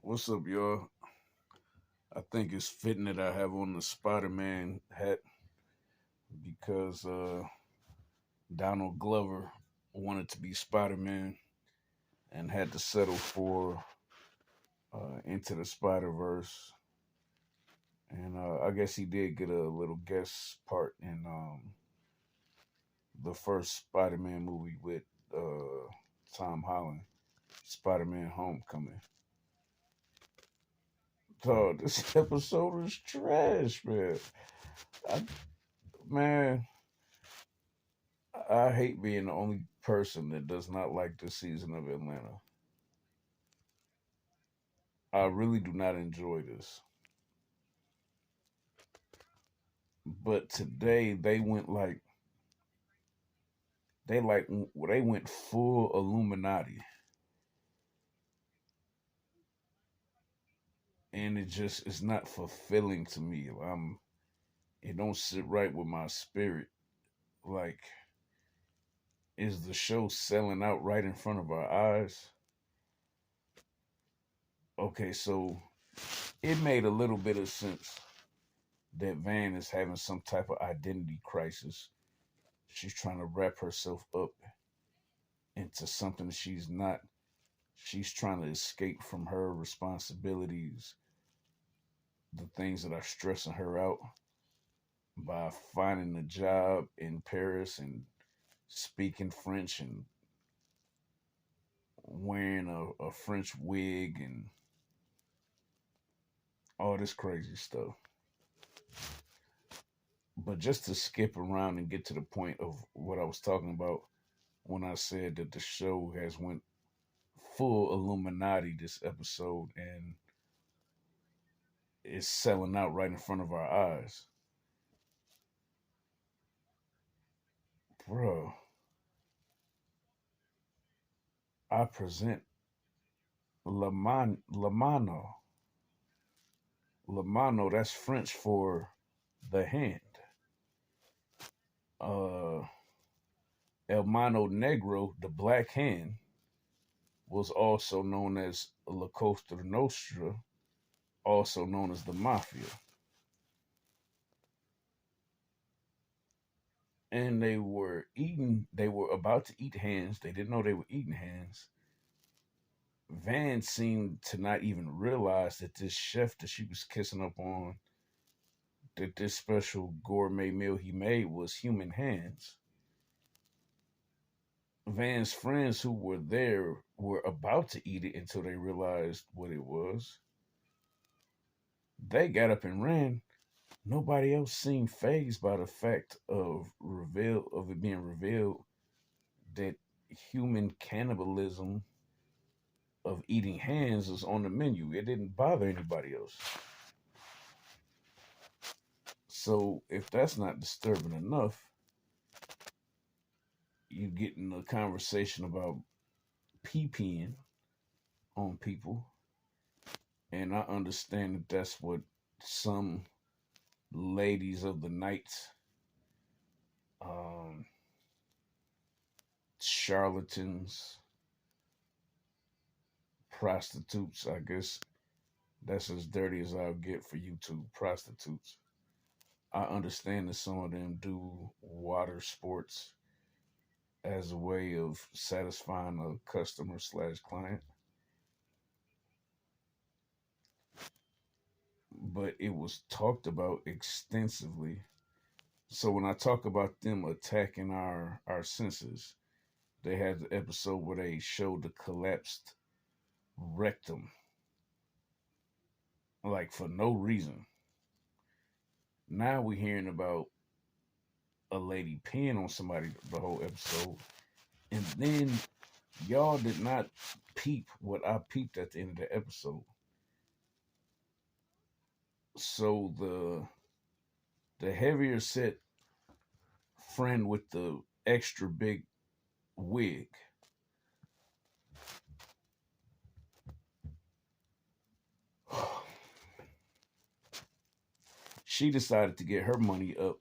What's up, y'all? I think it's fitting that I have on the Spider-Man hat because Donald Glover wanted to be Spider-Man and had to settle for Into the Spider-Verse. And I guess he did get a little guest part in the first Spider-Man movie with Tom Holland, Spider-Man Homecoming. Dog, this episode is trash, man. I, man, I hate being the only person that does not like this season of Atlanta. I really do not enjoy this. But today they went full Illuminati, and it just is not fulfilling to me. It don't sit right with my spirit. Like, is the show selling out right in front of our eyes? Okay, so it made a little bit of sense that Van is having some type of identity crisis. She's trying to wrap herself up into something she's not. She's trying to escape from her responsibilities, the things that are stressing her out by finding a job in Paris and speaking French and wearing a French wig and all this crazy stuff. But just to skip around and get to the point of what I was talking about when I said that the show has went full Illuminati this episode and is selling out right in front of our eyes. Bro, I present Lamano. Lamano, that's French for the hand. Uh, El Mano Negro, the black hand, was also known as La Costa Nostra, also known as the Mafia. And they were about to eat hands. They didn't know they were eating hands. Van seemed to not even realize that this chef that she was kissing up on, that this special gourmet meal he made was human hands. Van's friends who were there were about to eat it until they realized what it was. They got up and ran. Nobody else seemed phased by the fact of it being revealed that human cannibalism of eating hands was on the menu. It didn't bother anybody else. So if that's not disturbing enough, you get in a conversation about pee-peeing on people, and I understand that that's what some ladies of the night, um, charlatans, prostitutes, I guess that's as dirty as I'll get for YouTube, prostitutes. I understand that some of them do water sports as a way of satisfying a customer slash client, but it was talked about extensively. So when I talk about them attacking our senses, they had the episode where they showed the collapsed rectum, like for no reason. Now we're hearing about a lady peeing on somebody the whole episode, and then y'all did not peep what I peeped at the end of the episode. So the heavier set friend with the extra big wig, she decided to get her money up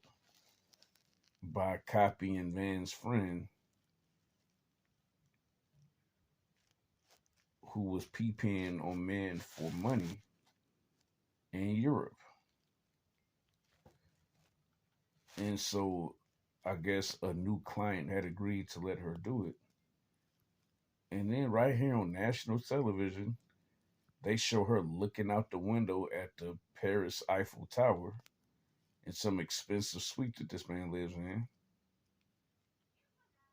by copying Van's friend, who was peeing on men for money in Europe. And so I guess a new client had agreed to let her do it. And then right here on national television, they show her looking out the window at the Paris Eiffel Tower in some expensive suite that this man lives in.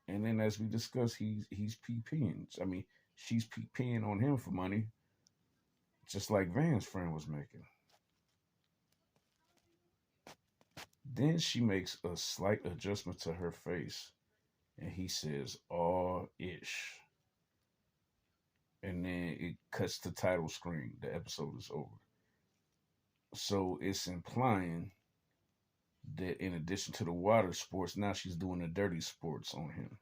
And then, as we discussed, he's PPing. I mean, she's PPing on him for money, just like Van's friend was making. Then she makes a slight adjustment to her face, and he says, "Oh, ish." And then it cuts to title screen. The episode is over. So it's implying that in addition to the water sports, now she's doing the dirty sports on him.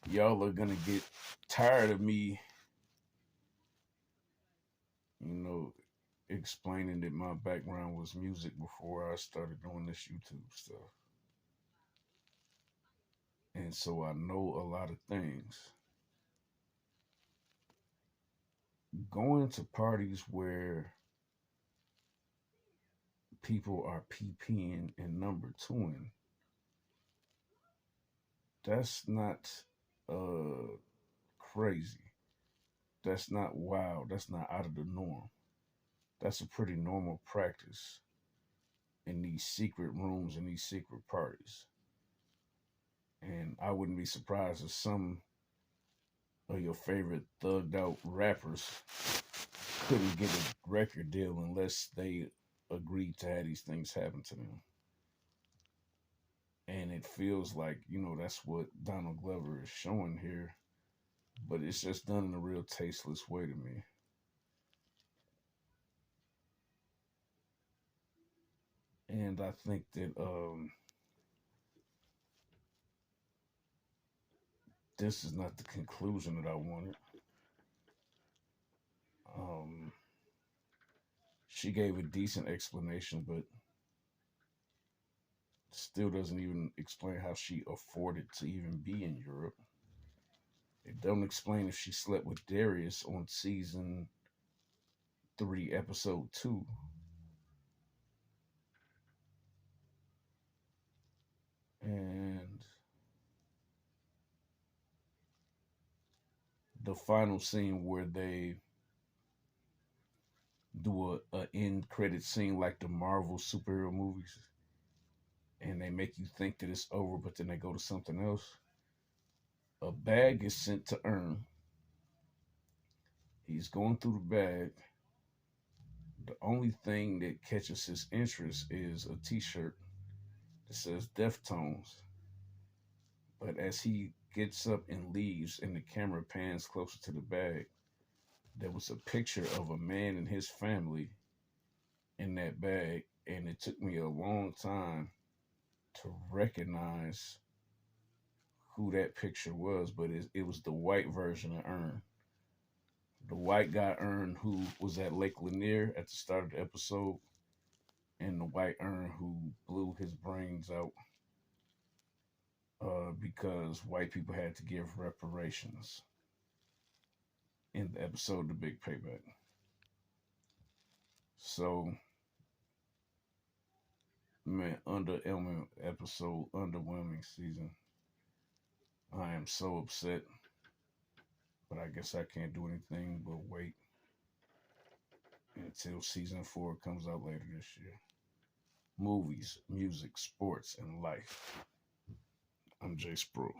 Y'all are gonna get tired of me, you know, explaining that my background was music before I started doing this YouTube stuff. And so I know a lot of things. Going to parties where people are PPing and number twoing, that's not uh crazy. That's not wild. That's not out of the norm. That's a pretty normal practice in these secret rooms and these secret parties. And I wouldn't be surprised if some of your favorite thugged out rappers couldn't get a record deal unless they agreed to have these things happen to them. And it feels like, that's what Donald Glover is showing here, but it's just done in a real tasteless way to me. And I think that this is not the conclusion that I wanted. Um, she gave a decent explanation, but still doesn't even explain how she afforded to even be in Europe. It don't explain if she slept with Darius on season 3, episode 2. And the final scene where they do a end credit scene like the Marvel superhero movies, and they make you think that it's over, but then they go to something else. A bag is sent to Earn. He's going through the bag. The only thing that catches his interest is a T-shirt that says Deftones. But as he gets up and leaves, and the camera pans closer to the bag, there was a picture of a man and his family in that bag, and it took me a long time to recognize who that picture was, but it was the white version of Earn. The white guy Earn who was at Lake Lanier at the start of the episode, and the white Earn who blew his brains out because white people had to give reparations in the episode The Big Payback. So, man, underwhelming episode, underwhelming season. I am so upset, but I guess I can't do anything but wait until season 4 comes out later this year. Movies, music, sports, and life. I'm Jay Spruill.